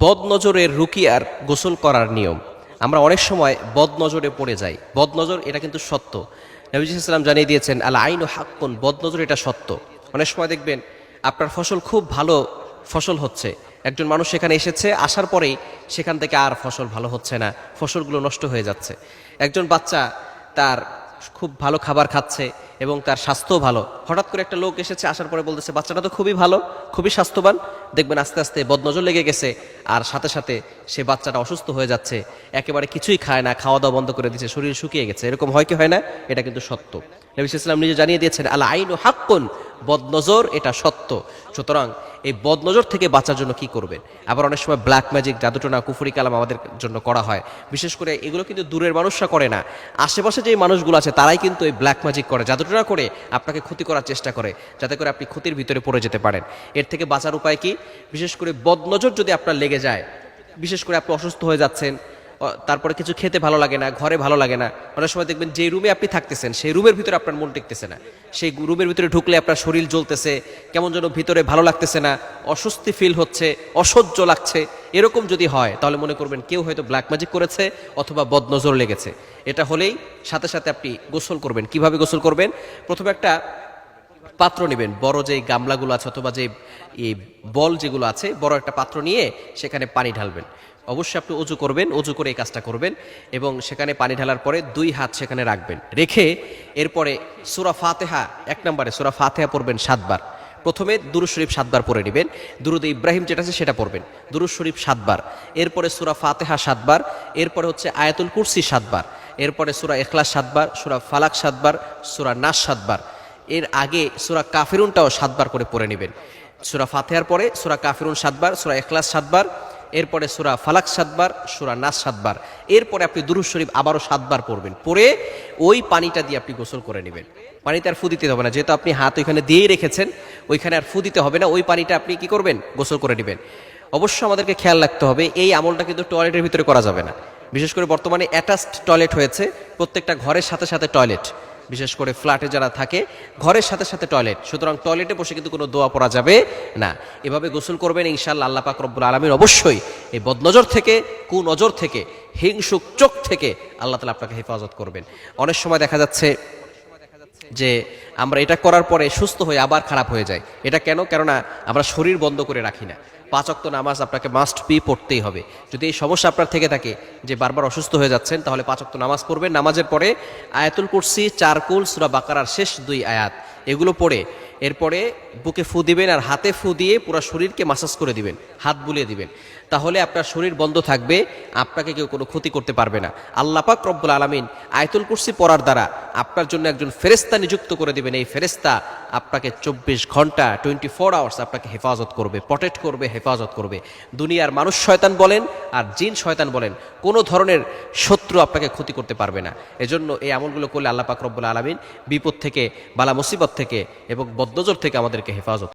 বদনজরের রুকিয়ার গোসল করার নিয়ম। আমরা অনেক সময় বদনজরে পড়ে যাই। বদনজর এটা কিন্তু সত্য। নবী সাল্লাল্লাহু আলাইহি ওয়াসাল্লাম জানিয়ে দিয়েছেন, আল আইনু হাক্কুন, বদনজর এটা সত্য। অনেক সময় দেখবেন আপনার ফসল খুব ভালো ফসল হচ্ছে, একজন মানুষ সেখানে এসেছে, আসার পরেই সেখান থেকে আর ফসল ভালো হচ্ছে না, ফসলগুলো নষ্ট হয়ে যাচ্ছে। একজন বাচ্চা তার খুব ভালো খাবার খাচ্ছে এবং তার স্বাস্থ্যও ভালো, হঠাৎ করে একটা লোক এসেছে, আসার পরে বলতেছে বাচ্চাটা তো খুবই ভালো, খুবই স্বাস্থ্যবান। দেখবেন আস্তে আস্তে বদনজর লেগে গেছে, আর সাথে সাথে সে বাচ্চাটা অসুস্থ হয়ে যাচ্ছে, একেবারে কিছুই খায় না, খাওয়া দাওয়া বন্ধ করে দিচ্ছে, শরীর শুকিয়ে গেছে। এরকম হয় কি হয় না? এটা কিন্তু সত্য। নবী সাল্লাল্লাহু আলাইহি ওয়াসাল্লাম নিজে জানিয়ে দিয়েছেন, আল আইনু হাক্কুন, বদনজর এটা সত্য। সুতরাং এই বদনজর থেকে বাঁচার জন্য কি করবেন? আবার অনেক সময় ব্ল্যাক ম্যাজিক, জাদুটোনা, কুফরি কালাম আমাদের জন্য করা হয়। বিশেষ করে এগুলো কিন্তু দূরের মানুষরা করে না, আশেপাশে যে মানুষগুলো আছে তারাই কিন্তু এই ব্ল্যাক ম্যাজিক করে, জাদুটোনা করে আপনাকে ক্ষতি করার চেষ্টা করে, যাতে করে আপনি ক্ষতির ভিতরে পড়ে যেতে পারেন। এর থেকে বাঁচার উপায় কি? বিশেষ করে বদনজর যদি আপনার লেগে যায়, বিশেষ করে আপনি অসুস্থ হয়ে যাচ্ছেন, তারপরে কিছু খেতে ভালো লাগে না, ঘরে ভালো লাগে না, অনেক সময় দেখবেন যে রুমে আপনি থাকতেছেন সেই রুমের ভিতরে আপনার মন টিকতেছে না, সেই রুমের ভিতরে ঢুকলে আপনার শরীর জ্বলতেছে, কেমন যেন ভিতরে ভালো লাগতেছে না, অস্বস্তি ফিল হচ্ছে, অসহ্য লাগছে। এরকম যদি হয় তাহলে মনে করবেন কেউ হয়তো ব্ল্যাক ম্যাজিক করেছে অথবা বদনজর লেগেছে। এটা হলেই সাথে সাথে আপনি গোসল করবেন। কিভাবে গোসল করবেন? প্রথমে একটা পাত্র নেবেন, বড় যে গামলাগুলো আছে অথবা যে এই বল যেগুলো আছে, বড় একটা পাত্র নিয়ে সেখানে পানি ঢালবেন। অবশ্যই আপনি অজু করবেন, অজু করে এই কাজটা করবেন এবং সেখানে পানি ঢালার পরে 2 হাত সেখানে রাখবেন, রেখে এরপরে সূরা ফাতিহা, 1 নম্বরে সূরা ফাতিহা পড়বেন 7 বার। প্রথমে দুরূদ শরীফ 7 বার পড়ে নেবেন, দুরূদ ইব্রাহিম যেটা আছে সেটা পড়বেন, দুরূদ শরীফ 7 বার, এরপরে সূরা ফাতিহা 7 বার, এরপরে হচ্ছে আয়াতুল কুরসি 7 বার, এরপরে সূরা ইখলাস 7 বার, সূরা ফালাক 7 বার, সূরা নাস 7 বার। এর আগে সূরা কাফিরুনটাও 7 বার করে পড়ে নেবেন। সূরা ফাতিহার পরে সূরা কাফিরুন 7 বার, সূরা ইখলাস 7 বার, এরপরে সূরা ফালাক 7 বার, সূরা নাস 7 বার। এরপরে আপনি দুরূদ শরীফ আবারও 7 বার পড়বেন, পড়ে ওই পানিটা দিয়ে আপনি গোসল করে নেবেন। পানিতে আর ফু দিতে হবে না, যেহেতু আপনি হাত ওইখানে দিয়েই রেখেছেন, ওইখানে আর ফু দিতে হবে না, ওই পানিটা আপনি কি করবেন? গোসল করে নেবেন। অবশ্য আমাদেরকে খেয়াল রাখতে হবে, এই আমলটা কিন্তু টয়লেটের ভিতরে করা যাবে না। বিশেষ করে বর্তমানে অ্যাটাচড টয়লেট হয়েছে, প্রত্যেকটা ঘরের সাথে সাথে টয়লেট, বিশেষ করে ফ্ল্যাটে যারা থাকে ঘরের সাথে সাথে টয়লেট, সুতরাং টয়লেটে বসে কিন্তু কোনো দোয়া পড়া যাবে না। এভাবে গোসল করবেন, ইনশাআল্লাহ আল্লাহ পাক রব্বুল আলামিন অবশ্যই এই বদনজর থেকে, কুনজর থেকে, হিংসুক চোখ থেকে আল্লাহ তাআলা আপনাকে হেফাজত করবেন। অনেক সময় দেখা যাচ্ছে যে আমরা এটা করার পরে সুস্থ হয়ে আবার খারাপ হয়ে যায়। এটা কেন? কেননা আমরা শরীর বন্ধ করে রাখি না। 5 ওয়াক্ত নামাজ আপনাকে মাস্ট বি পড়তেই হবে। যদি এই সমস্যা আপনার থেকে থাকে যে বারবার অসুস্থ হয়ে যাচ্ছেন, তাহলে 5 ওয়াক্ত নামাজ পড়বেন। নামাজের পরে আয়াতুল কুরসি, 4 কুল, সূরা বাকারার শেষ 2 আয়াত এগুলো পড়ে এরপরে বুকে ফু দিবেন, আর হাতে ফু দিয়ে পুরো শরীরকে মাসাজ করে দিবেন, হাত বুলিয়ে দিবেন। তাহলে আপনার শরীর বন্ধ থাকবে, আপনাকে কেউ কোনো ক্ষতি করতে পারবে না। আল্লাহ পাক রব্বুল আলামিন আয়াতুল কুরসি পড়ার দ্বারা আপনার জন্য একজন ফেরেশতা নিযুক্ত করে দিবেন। এই ফেরেশতা আপনাকে 24 ঘন্টা 24 আওয়ার্স আপনাকে হেফাজত করবে, প্রটেক্ট করবে, হেফাজত করবে। দুনিয়ার মানুষ শয়তান বলেন আর জিন শয়তান বলেন, কোনো ধরনের শত্রু আপনাকে ক্ষতি করতে পারবে না। এজন্য এই আমলগুলো করলে আল্লাহ পাক রব্বুল আলামিন বিপদ থেকে, বালা মুসিবত থেকে এবং বদনজর থেকে আমাদেরকে হেফাজত